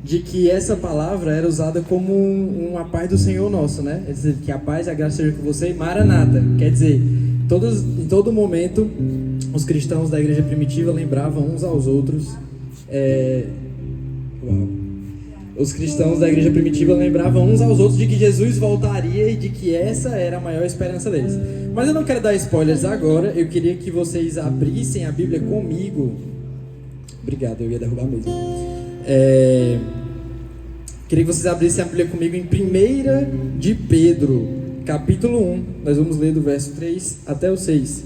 de que essa palavra era usada como uma paz do Senhor nosso, né? Quer dizer, que a paz e a graça seja com você, Maranata. Quer dizer, em todo momento, os cristãos da igreja primitiva lembravam uns aos outros. Os cristãos da igreja primitiva lembravam uns aos outros de que Jesus voltaria e de que essa era a maior esperança deles. Mas eu não quero dar spoilers agora, eu queria que vocês abrissem a Bíblia comigo. Obrigado, eu ia derrubar mesmo. Queria que vocês abrissem a Bíblia comigo em 1 de Pedro, capítulo 1. Nós vamos ler do verso 3 até o 6.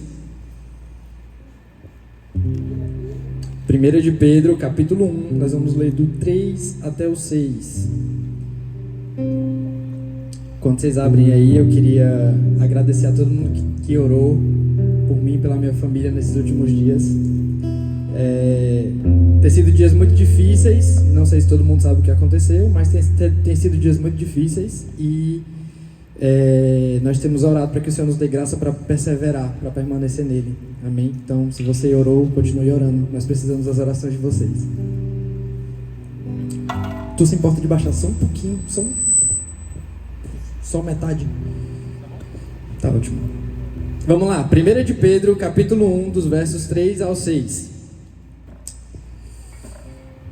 1 de Pedro, capítulo 1, nós vamos ler do 3 até o 6. Quando vocês abrem aí, eu queria agradecer a todo mundo que orou por mim e pela minha família nesses últimos dias. Tem sido dias muito difíceis, não sei se todo mundo sabe o que aconteceu, mas tem sido dias muito difíceis e nós temos orado para que o Senhor nos dê graça para perseverar, para permanecer nele. Amém? Então, se você orou, continue orando. Nós precisamos das orações de vocês. Tu se importa de baixar só um pouquinho? Só metade? Tá ótimo. Vamos lá. 1 de Pedro, capítulo 1, dos versos 3 ao 6.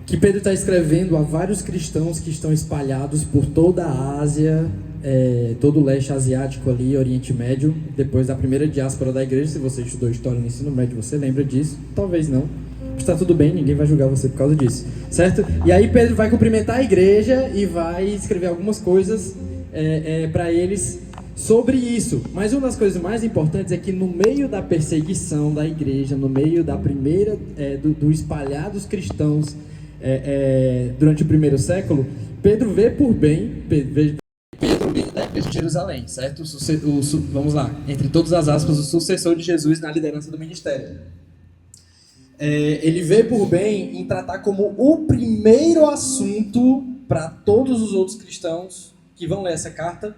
Que Pedro está escrevendo a vários cristãos que estão espalhados por toda a Ásia, todo o leste asiático ali, Oriente Médio, depois da primeira diáspora da igreja. Se você estudou história no ensino médio, você lembra disso? Talvez não. Está tudo bem, ninguém vai julgar você por causa disso, certo? E aí Pedro vai cumprimentar a igreja e vai escrever algumas coisas para eles sobre isso. Mas uma das coisas mais importantes é que no meio da perseguição da igreja, no meio da primeira, do espalhar dos cristãos durante o primeiro século, Pedro vê por bem, Pedro da igreja de Jerusalém, certo? Vamos lá, entre todas as aspas, o sucessor de Jesus na liderança do ministério. Ele vê por bem em tratar como o primeiro assunto para todos os outros cristãos que vão ler essa carta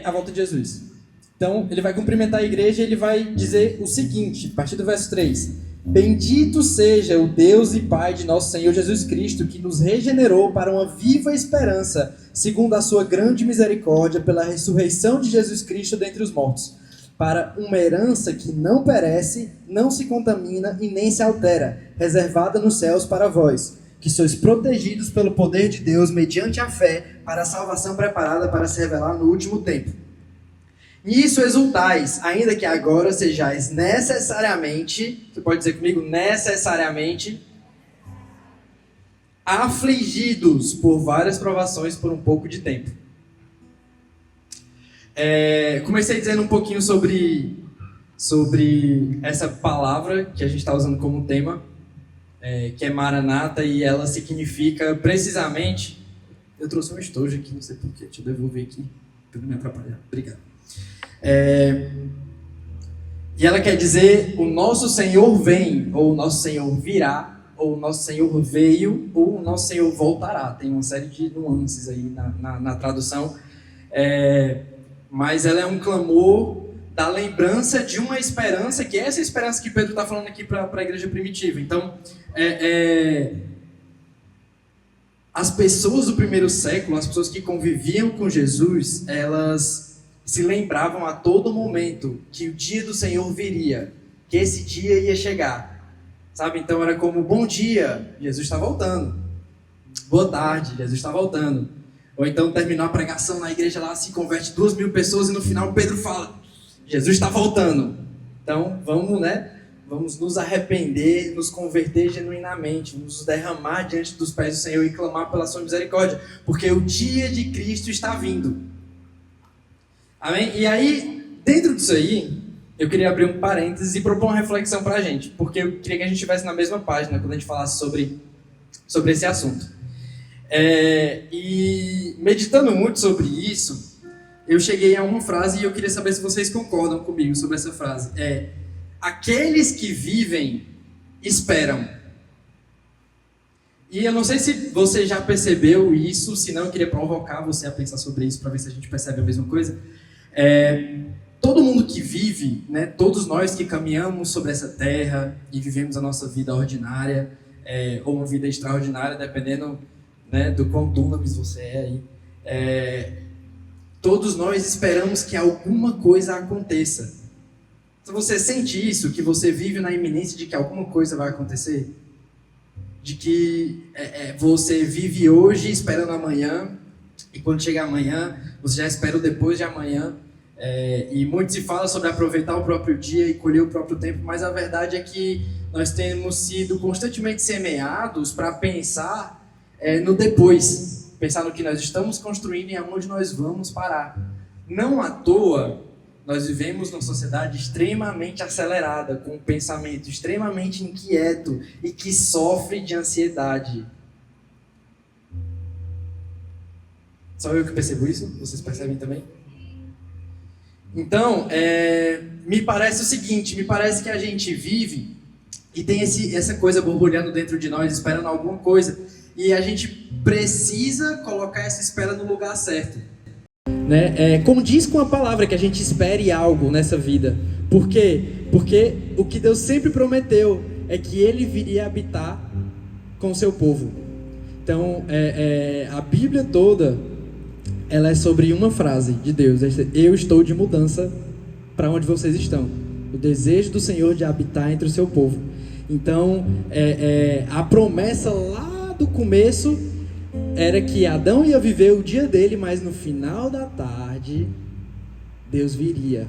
a volta de Jesus. Então, ele vai cumprimentar a igreja e ele vai dizer o seguinte, a partir do verso 3: Bendito seja o Deus e Pai de nosso Senhor Jesus Cristo, que nos regenerou para uma viva esperança, segundo a sua grande misericórdia, pela ressurreição de Jesus Cristo dentre os mortos, para uma herança que não perece, não se contamina e nem se altera, reservada nos céus para vós, que sois protegidos pelo poder de Deus mediante a fé, para a salvação preparada para se revelar no último tempo. Nisso exultais, ainda que agora sejais necessariamente, você pode dizer comigo, necessariamente, afligidos por várias provações por um pouco de tempo. Comecei dizendo um pouquinho sobre essa palavra que a gente está usando como tema, que é Maranata, e ela significa precisamente... Eu trouxe um estojo aqui, não sei porquê, deixa eu devolver aqui, para não me atrapalhar. Obrigado. E ela quer dizer o nosso Senhor vem, ou o nosso Senhor virá, ou o nosso Senhor veio, ou o nosso Senhor voltará. Tem uma série de nuances aí na tradução, mas ela é um clamor da lembrança de uma esperança, que é essa esperança que Pedro está falando aqui para a igreja primitiva. Então, as pessoas do primeiro século, as pessoas que conviviam com Jesus, elas se lembravam a todo momento que o dia do Senhor viria, que esse dia ia chegar, sabe? Então era como, bom dia, Jesus está voltando. Boa tarde, Jesus está voltando. Ou então terminou a pregação na igreja lá, se converte 2.000 pessoas e no final Pedro fala, Jesus está voltando. Então vamos nos arrepender, nos converter genuinamente, nos derramar diante dos pés do Senhor e clamar pela sua misericórdia, porque o dia de Cristo está vindo. Amém? E aí, dentro disso aí, eu queria abrir um parênteses e propor uma reflexão pra gente, porque eu queria que a gente estivesse na mesma página quando a gente falasse sobre esse assunto. E meditando muito sobre isso, eu cheguei a uma frase e eu queria saber se vocês concordam comigo sobre essa frase. Aqueles que vivem, esperam. E eu não sei se você já percebeu isso, se não eu queria provocar você a pensar sobre isso para ver se a gente percebe a mesma coisa. Todo mundo que vive, né, todos nós que caminhamos sobre essa terra e vivemos a nossa vida ordinária, ou uma vida extraordinária, dependendo, né, do quão dunamis você é aí. Todos nós esperamos que alguma coisa aconteça. Se você sente isso, que você vive na iminência de que alguma coisa vai acontecer, de que você vive hoje esperando amanhã, e quando chega amanhã, você já espera o depois de amanhã, e muito se fala sobre aproveitar o próprio dia e colher o próprio tempo, mas a verdade é que nós temos sido constantemente semeados para pensar no depois, pensar no que nós estamos construindo e aonde nós vamos parar. Não à toa, nós vivemos numa sociedade extremamente acelerada, com um pensamento extremamente inquieto e que sofre de ansiedade. Só eu que percebo isso? Vocês percebem também? Então, me parece o seguinte, me parece que a gente vive e tem essa coisa borbulhando dentro de nós, esperando alguma coisa, e a gente precisa colocar essa espera no lugar certo. Né? Condiz com a palavra que a gente espere algo nessa vida. Por quê? Porque o que Deus sempre prometeu é que Ele viria habitar com o seu povo. Então, a Bíblia toda, ela é sobre uma frase de Deus: eu estou de mudança para onde vocês estão. O desejo do Senhor de habitar entre o seu povo. Então, a promessa lá do começo era que Adão ia viver o dia dele, mas no final da tarde, Deus viria.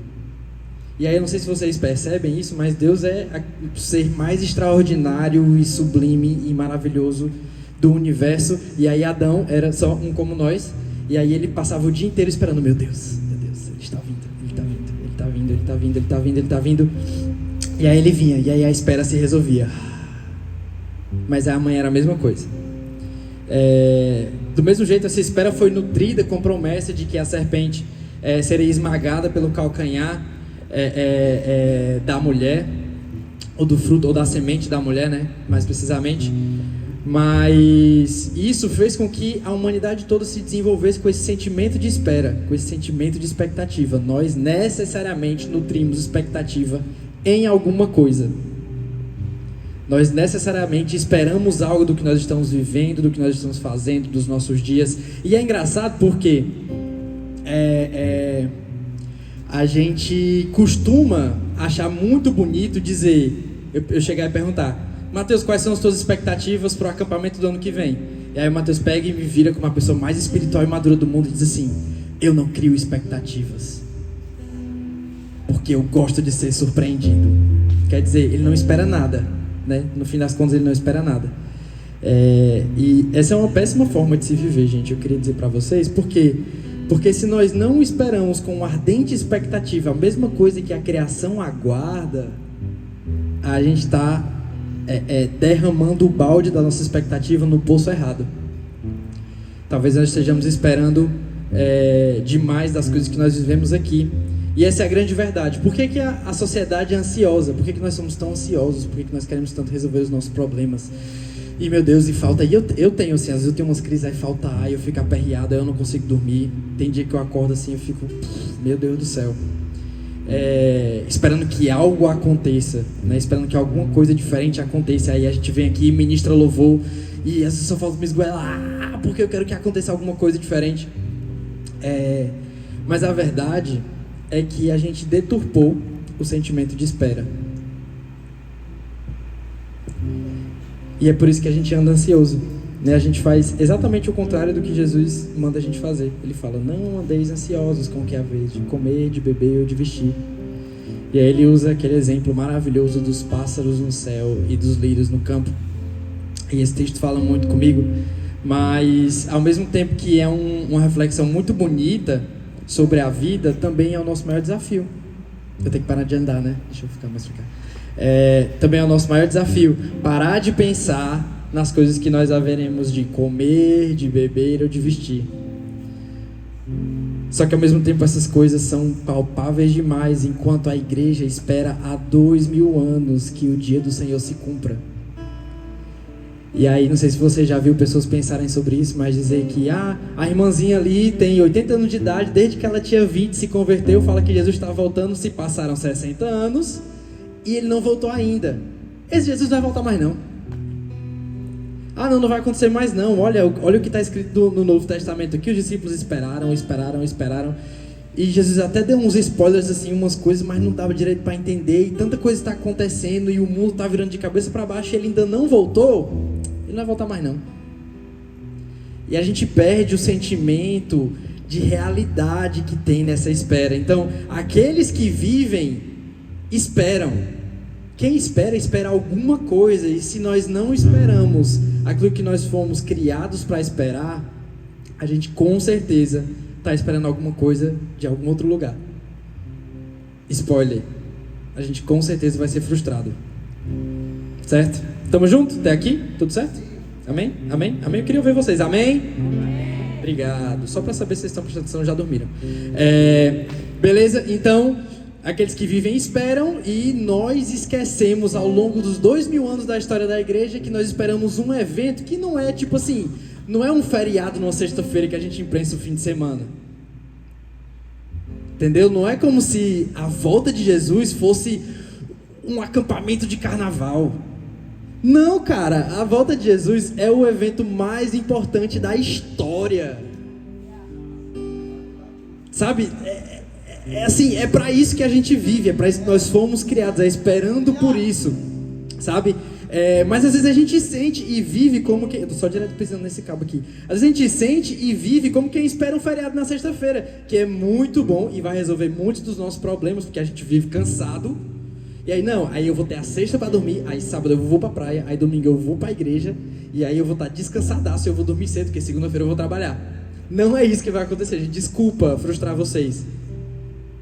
E aí, eu não sei se vocês percebem isso, mas Deus é o ser mais extraordinário e sublime e maravilhoso do universo. E aí, Adão era só um como nós. E aí, ele passava o dia inteiro esperando: meu Deus, ele está vindo, ele está vindo, ele está vindo, ele está vindo, ele está vindo, ele está vindo. E aí, ele vinha, e aí a espera se resolvia. Mas amanhã era a mesma coisa. Do mesmo jeito, essa espera foi nutrida com promessa de que a serpente seria esmagada pelo calcanhar da mulher, ou do fruto, ou da semente da mulher, né? Mais precisamente. Mas isso fez com que a humanidade toda se desenvolvesse com esse sentimento de espera, com esse sentimento de expectativa. Nós necessariamente nutrimos expectativa em alguma coisa. Nós necessariamente esperamos algo do que nós estamos vivendo, do que nós estamos fazendo, dos nossos dias. E é engraçado porque a gente costuma achar muito bonito dizer, eu chegar e perguntar: Mateus, quais são as tuas expectativas para o acampamento do ano que vem? E aí o Mateus pega e me vira como a pessoa mais espiritual e madura do mundo e diz assim: eu não crio expectativas, porque eu gosto de ser surpreendido. Quer dizer, ele não espera nada, né? No fim das contas, ele não espera nada. E essa é uma péssima forma de se viver, gente. Eu queria dizer para vocês, porque se nós não esperamos com uma ardente expectativa a mesma coisa que a criação aguarda, a gente está derramando o balde da nossa expectativa no poço errado. Talvez nós estejamos esperando demais das coisas que nós vivemos aqui. E essa é a grande verdade. Por que a sociedade é ansiosa? Por que nós somos tão ansiosos? Por que nós queremos tanto resolver os nossos problemas? E meu Deus, e falta. E eu tenho assim, às vezes eu tenho umas crises, aí falta ar, eu fico aperreado, aí eu não consigo dormir. Tem dia que eu acordo assim, eu fico, meu Deus do céu. Esperando que algo aconteça, né? Esperando que alguma coisa diferente aconteça. Aí a gente vem aqui, ministra louvor, e às vezes só falta me esgoelar, porque eu quero que aconteça alguma coisa diferente. Mas a verdade é que a gente deturpou o sentimento de espera. E é por isso que a gente anda ansioso, né? A gente faz exatamente o contrário do que Jesus manda a gente fazer. Ele fala: não andeis ansiosos com o que é a vez de comer, de beber ou de vestir. E aí ele usa aquele exemplo maravilhoso dos pássaros no céu e dos lírios no campo. E esse texto fala muito comigo, mas ao mesmo tempo que é uma reflexão muito bonita sobre a vida, também é o nosso maior desafio. Eu tenho que parar de andar, né? Deixa eu ficar mais pra cá. Também é o nosso maior desafio, parar de pensar nas coisas que nós haveremos de comer, de beber ou de vestir. Só que ao mesmo tempo essas coisas são palpáveis demais, enquanto a igreja espera há 2000 anos que o dia do Senhor se cumpra. E aí, não sei se você já viu pessoas pensarem sobre isso, mas dizer que a irmãzinha ali tem 80 anos de idade, desde que ela tinha 20 se converteu, fala que Jesus está voltando, se passaram 60 anos e ele não voltou ainda. Esse Jesus não vai voltar mais não. Ah, não vai acontecer mais não. Olha o que está escrito no Novo Testamento aqui. Os discípulos esperaram. E Jesus até deu uns spoilers, assim, umas coisas, mas não dava direito para entender. E tanta coisa está acontecendo e o mundo está virando de cabeça para baixo e ele ainda não voltou. Ele não vai voltar mais não. E a gente perde o sentimento de realidade que tem nessa espera. Então, aqueles que vivem, esperam. Quem espera alguma coisa. E se nós não esperamos aquilo que nós fomos criados para esperar, a gente com certeza está esperando alguma coisa de algum outro lugar. Spoiler, a gente com certeza vai ser frustrado. Certo? Tamo junto? Até aqui? Tudo certo? Amém? Amém? Amém? Eu queria ouvir vocês. Amém? Obrigado. Só para saber se vocês estão prestando atenção, já dormiram. Beleza? Então, aqueles que vivem esperam, e nós esquecemos ao longo dos 2000 anos da história da igreja que nós esperamos um evento que não é tipo assim, não é um feriado numa sexta-feira que a gente imprensa o fim de semana. Entendeu? Não é como se a volta de Jesus fosse um acampamento de carnaval. Não, cara, a volta de Jesus é o evento mais importante da história. Sabe? Assim, é para isso que a gente vive, é para isso que nós fomos criados, é esperando por isso, sabe? Mas às vezes a gente sente e vive como que... Eu tô só direto pensando nesse cabo aqui. Às vezes a gente sente e vive como quem espera um feriado na sexta-feira, que é muito bom e vai resolver muitos dos nossos problemas, porque a gente vive cansado. E aí aí eu vou ter a sexta para dormir, aí sábado eu vou pra praia, aí domingo eu vou pra igreja, e aí eu vou estar descansadaço, eu vou dormir cedo, porque segunda-feira eu vou trabalhar. Não é isso que vai acontecer, gente. Desculpa frustrar vocês.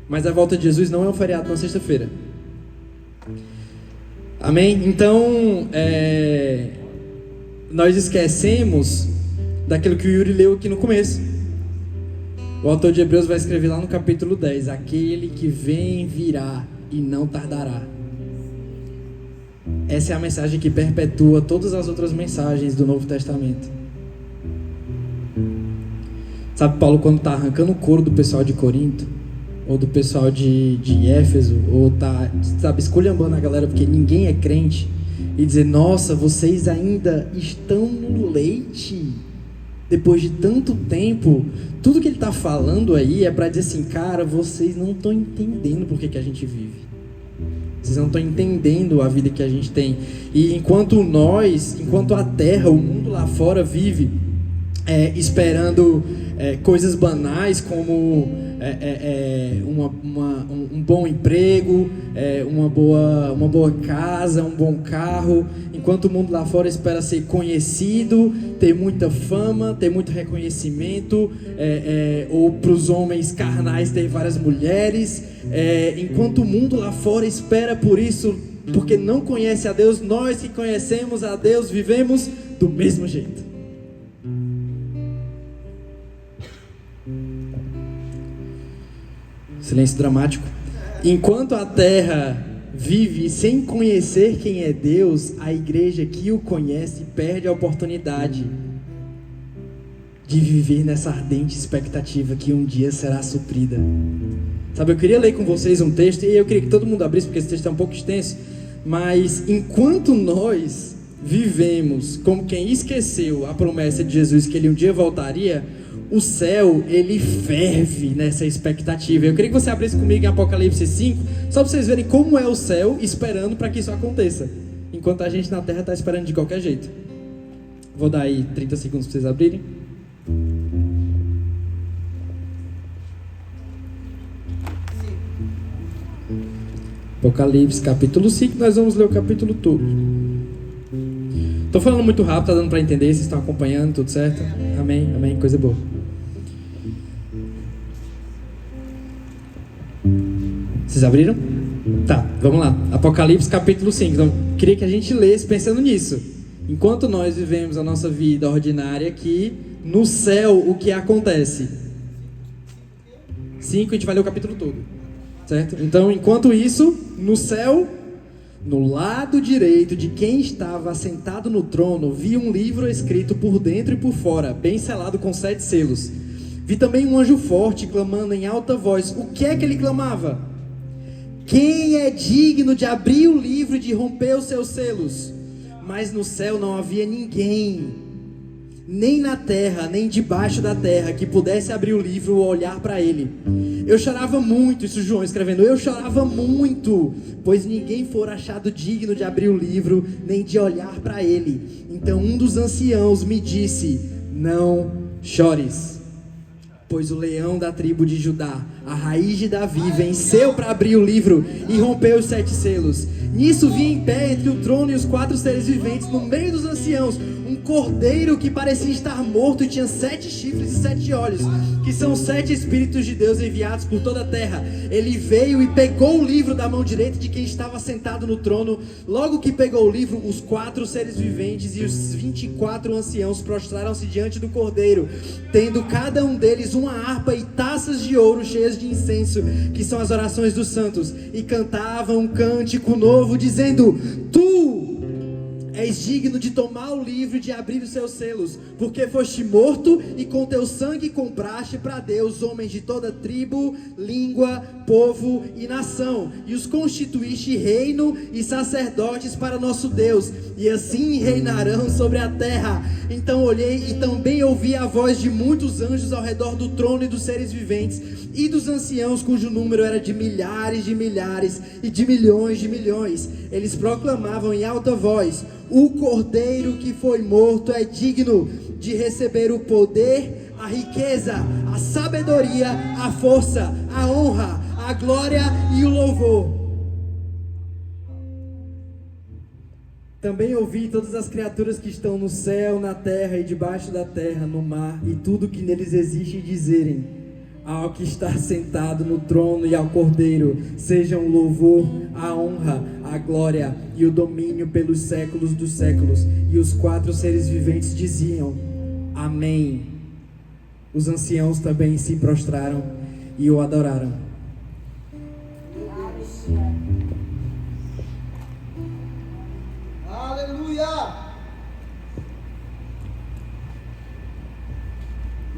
Mas a volta de Jesus não é um feriado na sexta-feira. Amém? Então, nós esquecemos daquilo que o Yuri leu aqui no começo. O autor de Hebreus vai escrever lá no capítulo 10: aquele que vem virá e não tardará. Essa é a mensagem que perpetua todas as outras mensagens do Novo Testamento. Sabe, Paulo, quando está arrancando o couro do pessoal de Corinto, ou do pessoal de Éfeso, ou tá, sabe, esculhambando a galera porque ninguém é crente, e dizer, nossa, vocês ainda estão no leite depois de tanto tempo. Tudo que ele está falando aí é para dizer assim, cara, vocês não estão entendendo por que a gente vive. Vocês não estão entendendo a vida que a gente tem. E enquanto a terra, o mundo lá fora vive esperando coisas banais como um bom emprego, uma boa casa, um bom carro, enquanto o mundo lá fora espera ser conhecido, ter muita fama, ter muito reconhecimento, ou para os homens carnais ter várias mulheres, enquanto o mundo lá fora espera por isso, porque não conhece a Deus, nós que conhecemos a Deus vivemos do mesmo jeito. Silêncio dramático. Enquanto a terra vive sem conhecer quem é Deus, a igreja que o conhece perde a oportunidade de viver nessa ardente expectativa que um dia será suprida. Sabe, eu queria ler com vocês um texto, e eu queria que todo mundo abrisse, porque esse texto é um pouco extenso, mas enquanto nós vivemos como quem esqueceu a promessa de Jesus que ele um dia voltaria, o céu, ele ferve nessa expectativa. Eu queria que você abrisse comigo em Apocalipse 5, só para vocês verem como é o céu esperando para que isso aconteça, enquanto a gente na terra está esperando de qualquer jeito. Vou dar aí 30 segundos para vocês abrirem. Apocalipse capítulo 5, nós vamos ler o capítulo todo. Estou falando muito rápido, tá dando para entender? Vocês estão acompanhando, tudo certo? Amém, amém, coisa boa. Vocês abriram? Tá, vamos lá. Apocalipse capítulo 5. Então, queria que a gente lesse pensando nisso. Enquanto nós vivemos a nossa vida ordinária aqui, no céu, o que acontece? 5, a gente vai ler o capítulo todo. Certo? Então, enquanto isso, no céu, no lado direito de quem estava assentado no trono, vi um livro escrito por dentro e por fora, bem selado com 7 selos. Vi também um anjo forte clamando em alta voz. O que é que ele clamava? Quem é digno de abrir o livro e de romper os seus selos? mas no céu não havia ninguém, nem na terra, nem debaixo da terra, que pudesse abrir o livro ou olhar para ele. Eu chorava muito, isso João escrevendo, eu chorava muito, pois ninguém fora achado digno de abrir o livro, nem de olhar para ele. Então um dos anciãos me disse: não chores, pois o leão da tribo de Judá, a raiz de Davi, venceu para abrir o livro e romper os 7 selos. Nisso vi em pé entre o trono e os 4 seres viventes, no meio dos anciãos, um cordeiro que parecia estar morto e tinha 7 chifres e 7 olhos, que são 7 espíritos de Deus enviados por toda a terra. Ele veio e pegou o livro da mão direita de quem estava sentado no trono. Logo que pegou o livro, os 4 seres viventes e os 24 anciãos prostraram-se diante do cordeiro, tendo cada um deles uma harpa e taças de ouro cheias de incenso, que são as orações dos santos, e cantavam um cântico novo, dizendo: Tu és digno de tomar o livro e de abrir os seus selos, porque foste morto e com teu sangue compraste para Deus homens de toda tribo, língua, povo e nação, e os constituíste reino e sacerdotes para nosso Deus, e assim reinarão sobre a terra. Então olhei e também ouvi a voz de muitos anjos ao redor do trono e dos seres viventes e dos anciãos, cujo número era de milhares e de milhões. Eles proclamavam em alta voz: o cordeiro que foi morto é digno de receber o poder, a riqueza, a sabedoria, a força, a honra, a glória e o louvor. Também ouvi todas as criaturas que estão no céu, na terra e debaixo da terra, no mar, e tudo que neles existe, dizerem: ao que está sentado no trono e ao cordeiro sejam o louvor, a honra, a glória e o domínio pelos séculos dos séculos. E os 4 seres viventes diziam: amém. Os anciãos também se prostraram e o adoraram. Aleluia!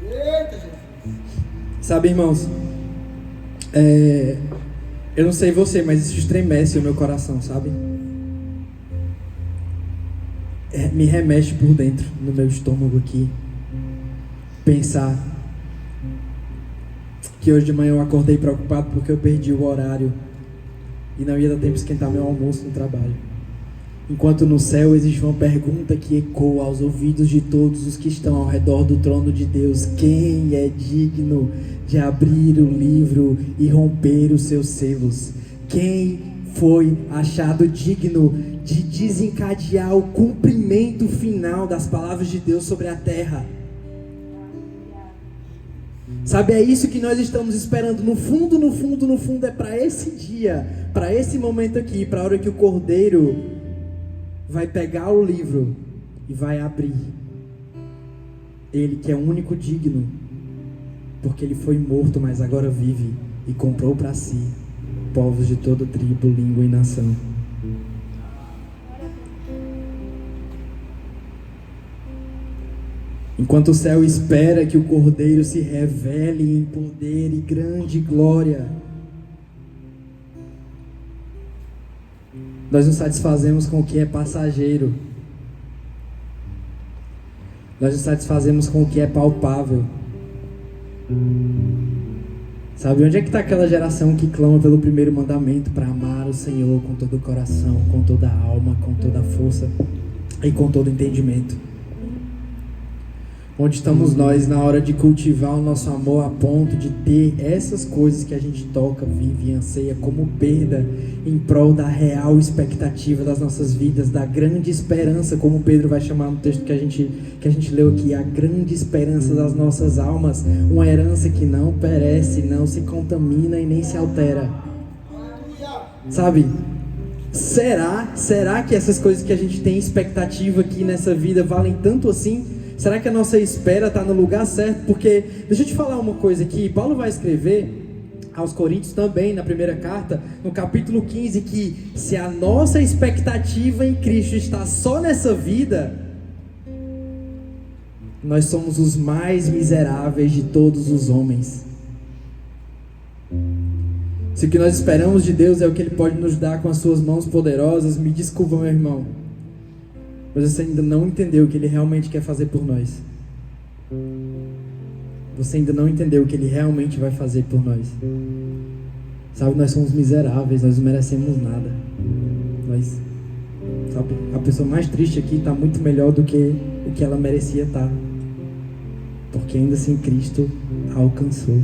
Eita, Jesus! Sabe, irmãos, eu não sei você, mas isso estremece o meu coração, sabe? Me remexe por dentro, no meu estômago aqui, pensar que hoje de manhã eu acordei preocupado porque eu perdi o horário e não ia dar tempo de esquentar meu almoço no trabalho. Enquanto no céu existe uma pergunta que ecoa aos ouvidos de todos os que estão ao redor do trono de Deus: quem é digno de abrir o livro e romper os seus selos? Quem foi achado digno de desencadear o cumprimento final das palavras de Deus sobre a terra? Sabe, é isso que nós estamos esperando. No fundo, é para esse dia, para esse momento aqui, para a hora que o Cordeiro vai pegar o livro e vai abrir. Ele que é o único digno, porque ele foi morto, mas agora vive e comprou para si povos de toda tribo, língua e nação. Enquanto o céu espera que o Cordeiro se revele em poder e grande glória, nós nos satisfazemos com o que é passageiro. Nós nos satisfazemos com o que é palpável. Sabe, onde é que está aquela geração que clama pelo primeiro mandamento para amar o Senhor com todo o coração, com toda a alma, com toda a força e com todo o entendimento? Onde estamos nós na hora de cultivar o nosso amor a ponto de ter essas coisas que a gente toca, vive e anseia como perda em prol da real expectativa das nossas vidas, da grande esperança, como Pedro vai chamar no texto que a gente leu aqui, a grande esperança das nossas almas, uma herança que não perece, não se contamina e nem se altera. Sabe? Será que essas coisas que a gente tem expectativa aqui nessa vida valem tanto assim? Será que a nossa espera está no lugar certo? Porque, deixa eu te falar uma coisa aqui, Paulo vai escrever aos Coríntios também, na primeira carta, no capítulo 15, que se a nossa expectativa em Cristo está só nessa vida, nós somos os mais miseráveis de todos os homens. Se o que nós esperamos de Deus é o que Ele pode nos dar com as suas mãos poderosas, me desculpa, meu irmão, mas você ainda não entendeu o que Ele realmente quer fazer por nós. Você ainda não entendeu o que Ele realmente vai fazer por nós. Sabe, nós somos miseráveis, nós não merecemos nada. Nós, sabe, a pessoa mais triste aqui está muito melhor do que o que ela merecia estar. Porque ainda assim Cristo a alcançou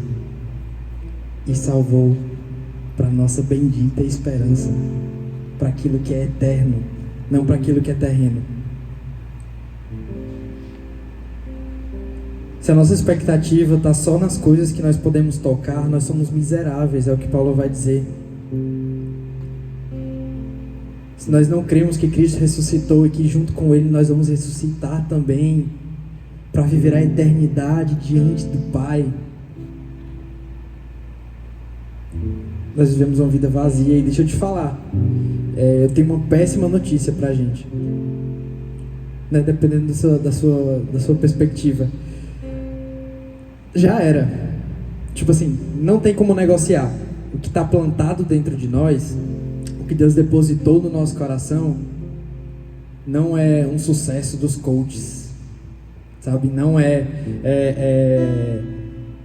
e salvou para nossa bendita esperança, para aquilo que é eterno, não para aquilo que é terreno. Se a nossa expectativa está só nas coisas que nós podemos tocar, nós somos miseráveis, é o que Paulo vai dizer. Se nós não cremos que Cristo ressuscitou e que junto com Ele nós vamos ressuscitar também, para viver a eternidade diante do Pai, nós vivemos uma vida vazia. E deixa eu te falar, eu tenho uma péssima notícia pra gente, né? Dependendo da sua perspectiva, já era. Tipo assim, não tem como negociar. O que está plantado dentro de nós, o que Deus depositou no nosso coração, não é um sucesso dos coaches, sabe? Não é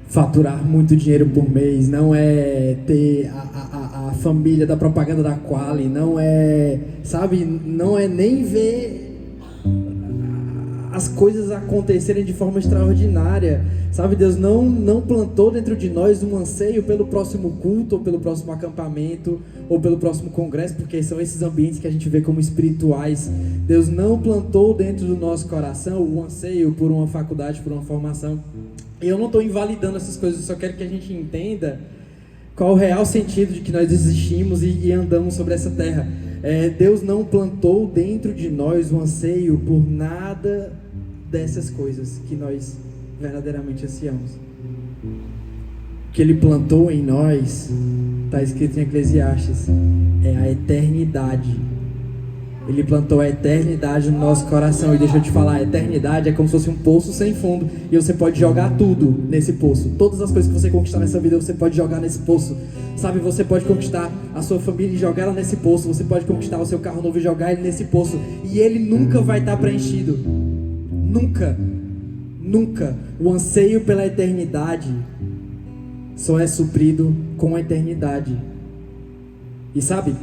faturar muito dinheiro por mês, não é ter a família da propaganda da Quali, não é, sabe? Não é nem ver as coisas acontecerem de forma extraordinária, sabe? Deus não plantou dentro de nós um anseio pelo próximo culto, ou pelo próximo acampamento, ou pelo próximo congresso, porque são esses ambientes que a gente vê como espirituais. Deus não plantou dentro do nosso coração o anseio por uma faculdade, por uma formação. E eu não estou invalidando essas coisas, eu só quero que a gente entenda qual o real sentido de que nós existimos e andamos sobre essa terra. Deus não plantou dentro de nós o anseio por nada dessas coisas que nós verdadeiramente ansiamos. O que Ele plantou em nós, está escrito em Eclesiastes, é a eternidade. Ele plantou a eternidade no nosso coração. E deixa eu te falar, a eternidade é como se fosse um poço sem fundo, e você pode jogar tudo nesse poço. Todas as coisas que você conquistar nessa vida, você pode jogar nesse poço. Sabe, você pode conquistar a sua família e jogar ela nesse poço. Você pode conquistar o seu carro novo e jogar ele nesse poço. E ele nunca vai estar preenchido. Nunca. Nunca. O anseio pela eternidade só é suprido com a eternidade. E sabe,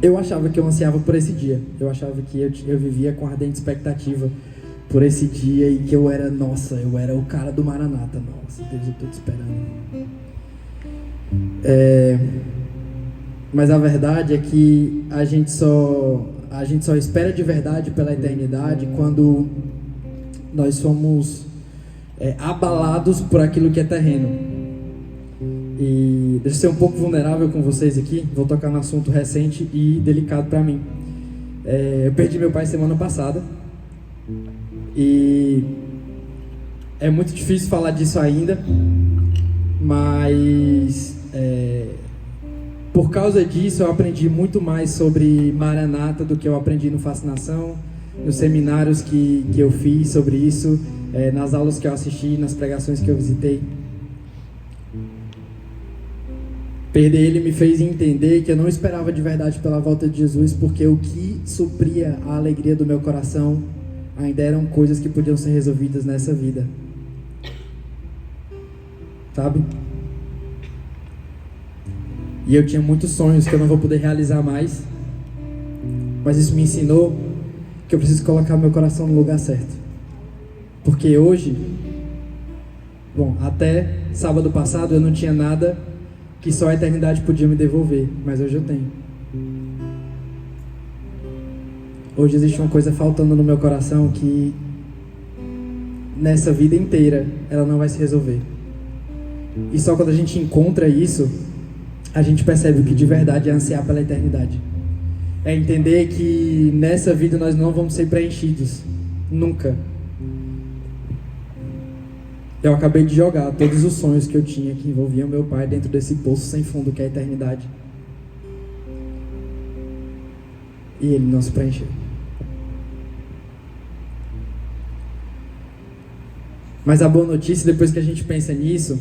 eu achava que eu ansiava por esse dia. Eu achava que eu vivia com ardente expectativa por esse dia, e que eu era o cara do Maranata. Nossa, Deus, eu estou te esperando. Mas a verdade é que a gente só espera de verdade pela eternidade quando nós somos abalados por aquilo que é terreno. E deixa eu ser um pouco vulnerável com vocês aqui. Vou tocar num assunto recente e delicado para mim. Eu perdi meu pai semana passada, e é muito difícil falar disso ainda, mas por causa disso eu aprendi muito mais sobre Maranata do que eu aprendi no Fascinação, nos seminários que eu fiz sobre isso, nas aulas que eu assisti, nas pregações que eu visitei. Perder ele me fez entender que eu não esperava de verdade pela volta de Jesus, porque o que supria a alegria do meu coração ainda eram coisas que podiam ser resolvidas nessa vida, sabe? E eu tinha muitos sonhos que eu não vou poder realizar mais, mas isso me ensinou que eu preciso colocar meu coração no lugar certo. Porque hoje, até sábado passado eu não tinha nada que só a eternidade podia me devolver, mas hoje eu tenho. Hoje existe uma coisa faltando no meu coração que nessa vida inteira ela não vai se resolver. E só quando a gente encontra isso, a gente percebe o que de verdade é ansiar pela eternidade. É entender que nessa vida nós não vamos ser preenchidos, nunca. Eu acabei de jogar todos os sonhos que eu tinha que envolviam meu pai dentro desse poço sem fundo que é a eternidade. E ele não se preencheu. Mas a boa notícia, depois que a gente pensa nisso,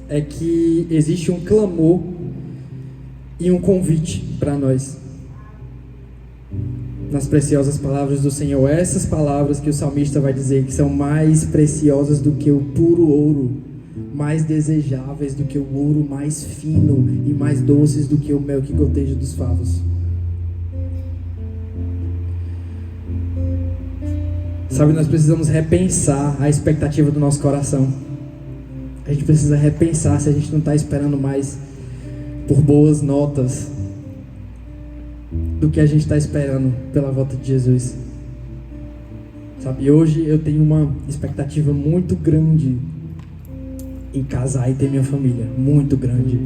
é que existe um clamor e um convite para nós. nas preciosas palavras do Senhor, essas palavras que o salmista vai dizer que são mais preciosas do que o puro ouro, mais desejáveis do que o ouro mais fino e mais doces do que o mel que goteja dos favos. Sabe, nós precisamos repensar a expectativa do nosso coração. A gente precisa repensar se a gente não está esperando mais por boas notas do que a gente está esperando pela volta de Jesus. Sabe, hoje eu tenho uma expectativa muito grande em casar e ter minha família, muito grande.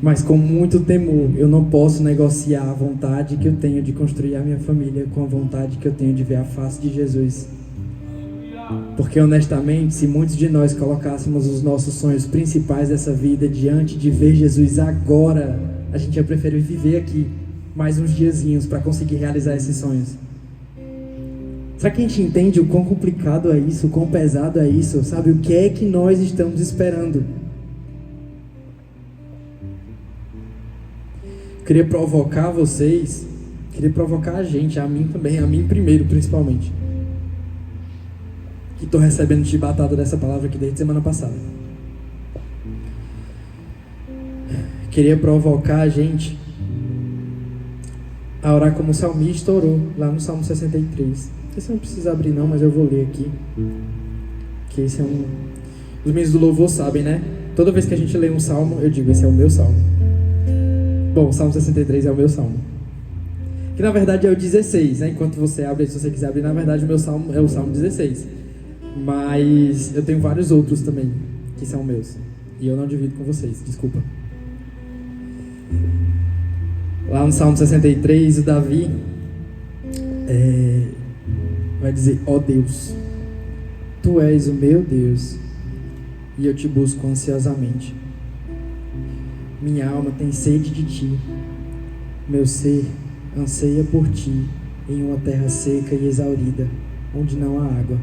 Mas com muito temor, eu não posso negociar a vontade que eu tenho de construir a minha família com a vontade que eu tenho de ver a face de Jesus. Porque honestamente, se muitos de nós colocássemos os nossos sonhos principais dessa vida diante de ver Jesus agora, a gente ia preferir viver aqui mais uns diazinhos para conseguir realizar esses sonhos. Será que a gente entende o quão complicado é isso, o quão pesado é isso? Sabe, o que é que nós estamos esperando? Queria provocar vocês, queria provocar a gente, a mim também, a mim primeiro principalmente, que estou recebendo chibatada dessa palavra aqui desde semana passada. Queria provocar a gente a orar como o salmista orou, lá no Salmo 63. Esse não precisa abrir não, mas eu vou ler aqui, que esse é um... Os meninos do louvor sabem, né? Toda vez que a gente lê um salmo, eu digo, esse é o meu salmo. Bom, o Salmo 63 é o meu salmo, que na verdade é o 16, né? Enquanto você abre, se você quiser abrir, na verdade o meu salmo é o Salmo 16. Mas eu tenho vários outros também, que são meus, e eu não divido com vocês, desculpa. Lá no Salmo 63, o Davi vai dizer: ó Deus, Tu és o meu Deus, e eu te busco ansiosamente. Minha alma tem sede de Ti, meu ser anseia por Ti, em uma terra seca e exaurida, onde não há água.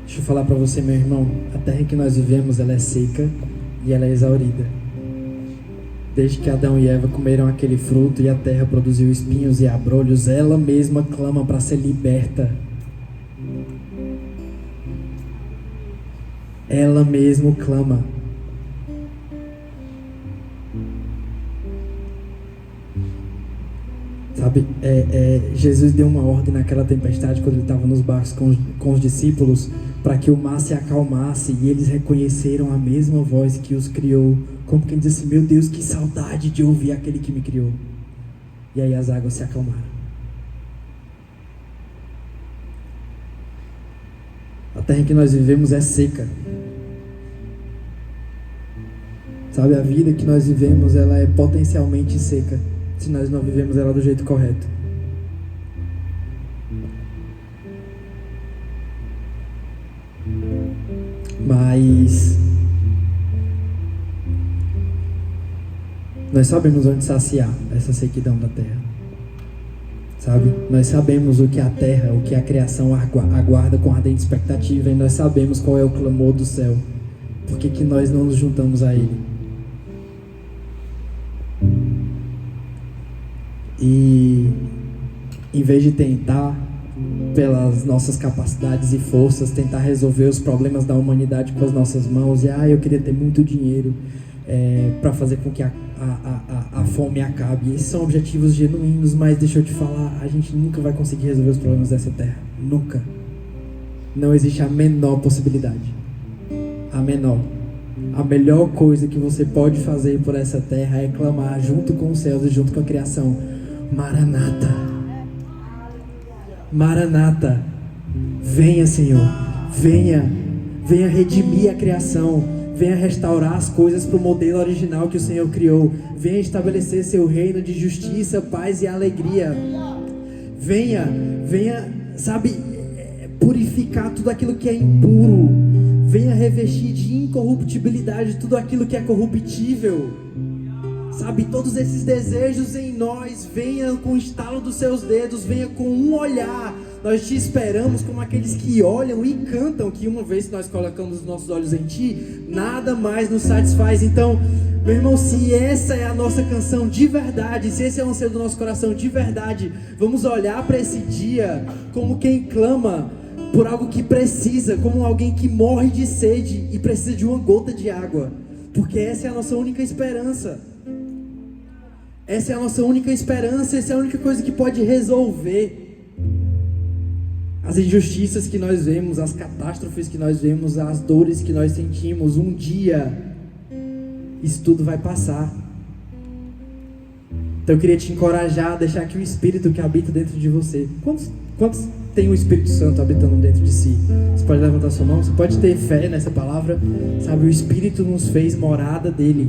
Deixa eu falar para você, meu irmão, a terra em que nós vivemos, ela é seca e ela é exaurida. Desde que Adão e Eva comeram aquele fruto e a terra produziu espinhos e abrolhos, ela mesma clama para ser liberta. Ela mesma clama. Sabe, Jesus deu uma ordem naquela tempestade quando ele estava nos barcos com os discípulos, para que o mar se acalmasse, e eles reconheceram a mesma voz que os criou, como quem diz assim: meu Deus, que saudade de ouvir aquele que me criou. E aí as águas se acalmaram. A terra em que nós vivemos é seca. Sabe, a vida que nós vivemos, ela é potencialmente seca, se nós não vivemos ela do jeito correto. Mas nós sabemos onde saciar essa sequidão da terra. Sabe? Nós sabemos o que a terra, o que a criação aguarda com ardente expectativa, e nós sabemos qual é o clamor do céu. Por que nós não nos juntamos a ele? E em vez de tentar, pelas nossas capacidades e forças, tentar resolver os problemas da humanidade com as nossas mãos, e eu queria ter muito dinheiro para fazer com que a fome acabe. Esses são objetivos genuínos, mas deixa eu te falar, a gente nunca vai conseguir resolver os problemas dessa terra. Nunca. Não existe a menor possibilidade. A menor. A melhor coisa que você pode fazer por essa terra é clamar junto com os céus e junto com a criação: Maranata, Maranata, venha, Senhor, venha redimir a criação, venha restaurar as coisas para o modelo original que o Senhor criou, venha estabelecer seu reino de justiça, paz e alegria, venha, sabe, purificar tudo aquilo que é impuro, venha revestir de incorruptibilidade tudo aquilo que é corruptível. Sabe, todos esses desejos em nós, venha com o estalo dos seus dedos, venha com um olhar. Nós te esperamos como aqueles que olham e cantam, que uma vez que nós colocamos os nossos olhos em Ti, nada mais nos satisfaz. Então, Meu irmão, se essa é a nossa canção de verdade, se esse é o anseio do nosso coração de verdade, vamos olhar para esse dia como quem clama por algo que precisa, como alguém que morre de sede e precisa de uma gota de água, porque essa é a nossa única esperança. Essa é a nossa única esperança, essa é a única coisa que pode resolver as injustiças que nós vemos, as catástrofes que nós vemos, as dores que nós sentimos. Um dia isso tudo vai passar. Então eu queria te encorajar a deixar que o Espírito que habita dentro de você. Quantos tem o Espírito Santo habitando dentro de si? Você pode levantar sua mão, você pode ter fé nessa palavra. Sabe, o Espírito nos fez morada dele.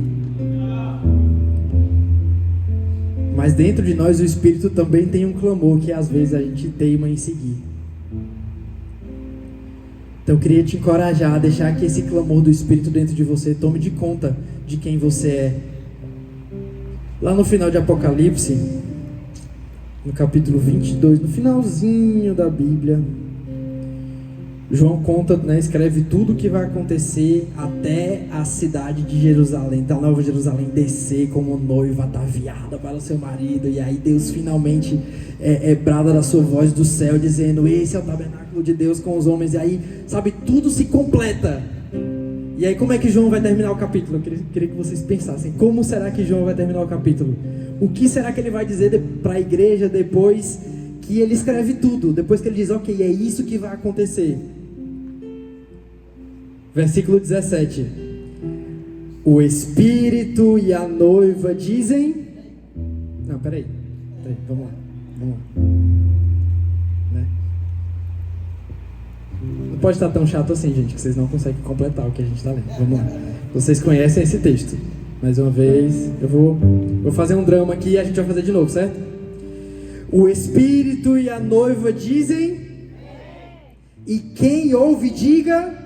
Mas dentro de nós o Espírito também tem um clamor que às vezes a gente teima em seguir. Então eu queria te encorajar a deixar que esse clamor do Espírito dentro de você tome de conta de quem você é. Lá no final de Apocalipse, no capítulo 22, no finalzinho da Bíblia, João conta, escreve tudo o que vai acontecer até a cidade de Jerusalém, da Nova Jerusalém, descer como noiva ataviada para o seu marido. E aí Deus finalmente brada da sua voz do céu, dizendo: esse é o tabernáculo de Deus com os homens. E aí, sabe, tudo se completa. E aí, como é que João vai terminar o capítulo? Eu queria que vocês pensassem, como será que João vai terminar o capítulo? O que será que ele vai dizer para a igreja depois que ele escreve tudo? Depois que ele diz, ok, é isso que vai acontecer. Versículo 17. O Espírito e a noiva dizem... Não, peraí, vamos lá. Né? Não pode estar tão chato assim, gente, que vocês não conseguem completar o que a gente está lendo. Vamos lá. Vocês conhecem esse texto. Mais uma vez, eu vou fazer um drama aqui e a gente vai fazer de novo, certo? O Espírito e a noiva dizem, e quem ouve diga,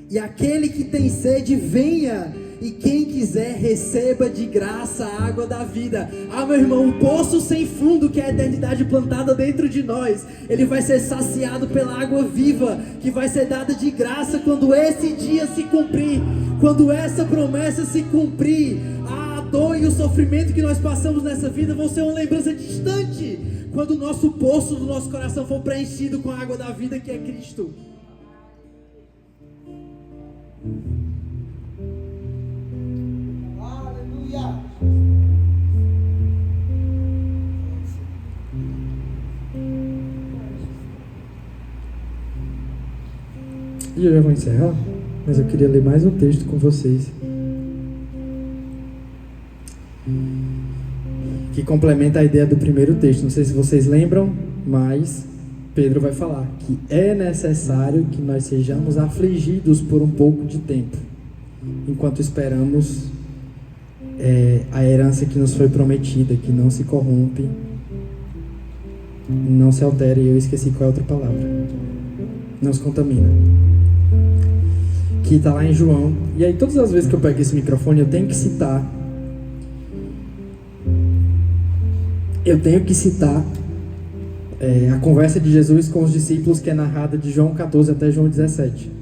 e aquele que tem sede venha, e quem quiser receba de graça a água da vida. Ah, meu irmão, um poço sem fundo que é a eternidade plantada dentro de nós, ele vai ser saciado pela água viva, que vai ser dada de graça quando esse dia se cumprir, quando essa promessa se cumprir. A dor e o sofrimento que nós passamos nessa vida vão ser uma lembrança distante, quando o nosso poço do nosso coração for preenchido com a água da vida, que é Cristo. Aleluia. E eu já vou encerrar, mas eu queria ler mais um texto com vocês, que complementa a ideia do primeiro texto. Não sei se vocês lembram, mas Pedro vai falar que é necessário que nós sejamos afligidos por um pouco de tempo, enquanto esperamos a herança que nos foi prometida, que não se corrompe, não se altera. E eu esqueci qual é a outra palavra. Não se contamina. Que está lá em João. E aí todas as vezes que eu pego esse microfone eu tenho que citar a conversa de Jesus com os discípulos, que é narrada de João 14 até João 17.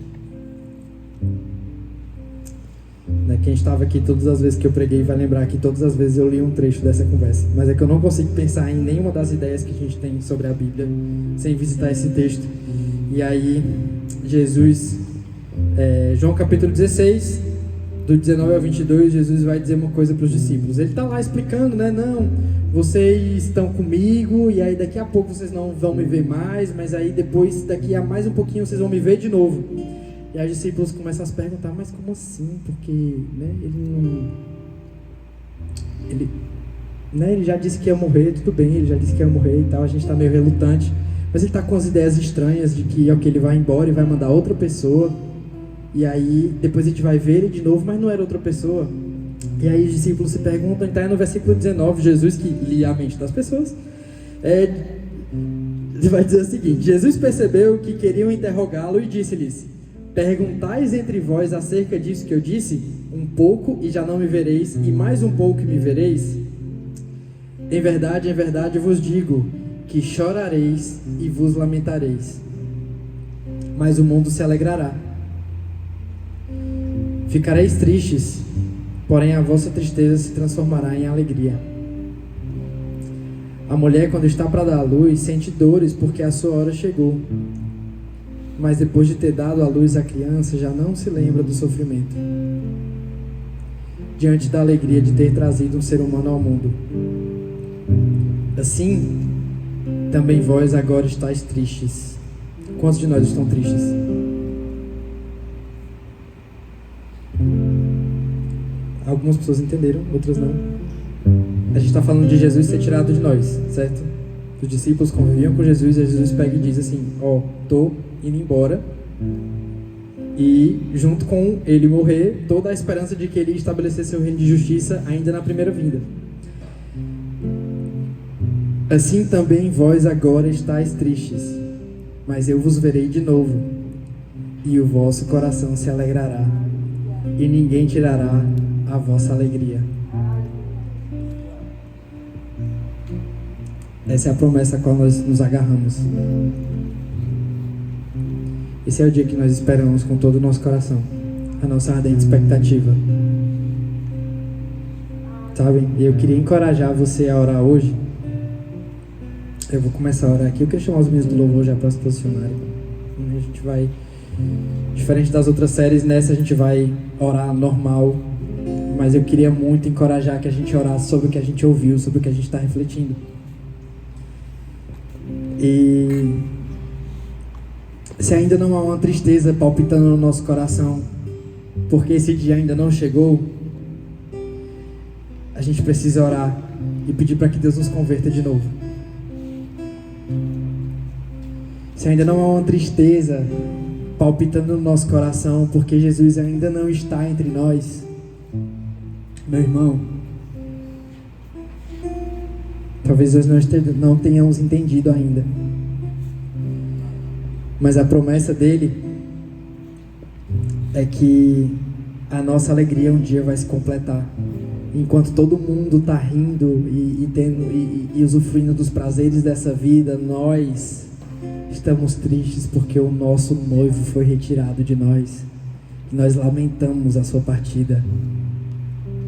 Quem estava aqui todas as vezes que eu preguei vai lembrar que todas as vezes eu li um trecho dessa conversa. Mas é que eu não consigo pensar em nenhuma das ideias que a gente tem sobre a Bíblia sem visitar esse texto. E aí Jesus, João capítulo 16, do 19 ao 22, Jesus vai dizer uma coisa para os discípulos. Ele está lá explicando, não, vocês estão comigo, e aí daqui a pouco vocês não vão me ver mais, mas aí depois, daqui a mais um pouquinho, vocês vão me ver de novo. E aí os discípulos começam a se perguntar, mas como assim? Porque ele já disse que ia morrer, tudo bem, ele já disse que ia morrer e tal, a gente está meio relutante, mas ele está com as ideias estranhas de que ele vai embora e vai mandar outra pessoa, e aí depois a gente vai ver ele de novo, mas não era outra pessoa. E aí os discípulos se perguntam, então é no versículo 19, Jesus, que lia a mente das pessoas, vai dizer o seguinte: Jesus percebeu que queriam interrogá-lo e disse-lhes: perguntais entre vós acerca disso que eu disse? Um pouco e já não me vereis, e mais um pouco e me vereis? Em verdade vos digo que chorareis e vos lamentareis, mas o mundo se alegrará. Ficareis tristes, porém a vossa tristeza se transformará em alegria. A mulher, quando está para dar à luz, sente dores porque a sua hora chegou. Mas depois de ter dado à luz a criança, já não se lembra do sofrimento, diante da alegria de ter trazido um ser humano ao mundo. Assim, também vós agora estáis tristes. Quantos de nós estão tristes? Algumas pessoas entenderam, outras não. A gente está falando de Jesus ser tirado de nós, certo? Os discípulos conviviam com Jesus e Jesus pega e diz assim: estou indo embora. E junto com ele morrer, toda a esperança de que ele ia estabelecer seu reino de justiça ainda na primeira vinda. Assim também vós agora estáis tristes, mas eu vos verei de novo, e o vosso coração se alegrará, e ninguém tirará a vossa alegria. Essa é a promessa a qual nós nos agarramos. Esse é o dia que nós esperamos com todo o nosso coração, a nossa ardente expectativa. Sabem? E eu queria encorajar você a orar hoje. Eu vou começar a orar aqui. Eu queria chamar os meninos do louvor já para se posicionarem. A gente vai, diferente das outras séries, nessa a gente vai orar normal. Mas eu queria muito encorajar que a gente orasse sobre o que a gente ouviu, sobre o que a gente está refletindo. E se ainda não há uma tristeza palpitando no nosso coração, porque esse dia ainda não chegou, a gente precisa orar e pedir para que Deus nos converta de novo. Se ainda não há uma tristeza palpitando no nosso coração, porque Jesus ainda não está entre nós, meu irmão, talvez nós não tenhamos entendido ainda. Mas a promessa dele é que a nossa alegria um dia vai se completar. Enquanto todo mundo está rindo e usufruindo dos prazeres dessa vida, nós estamos tristes porque o nosso noivo foi retirado de nós. E nós lamentamos a sua partida.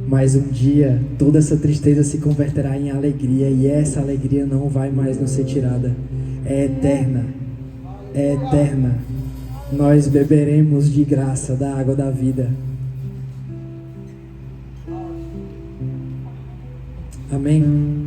Mas um dia toda essa tristeza se converterá em alegria, e essa alegria não vai mais nos ser tirada. É eterna. É eterna. Nós beberemos de graça da água da vida. Amém?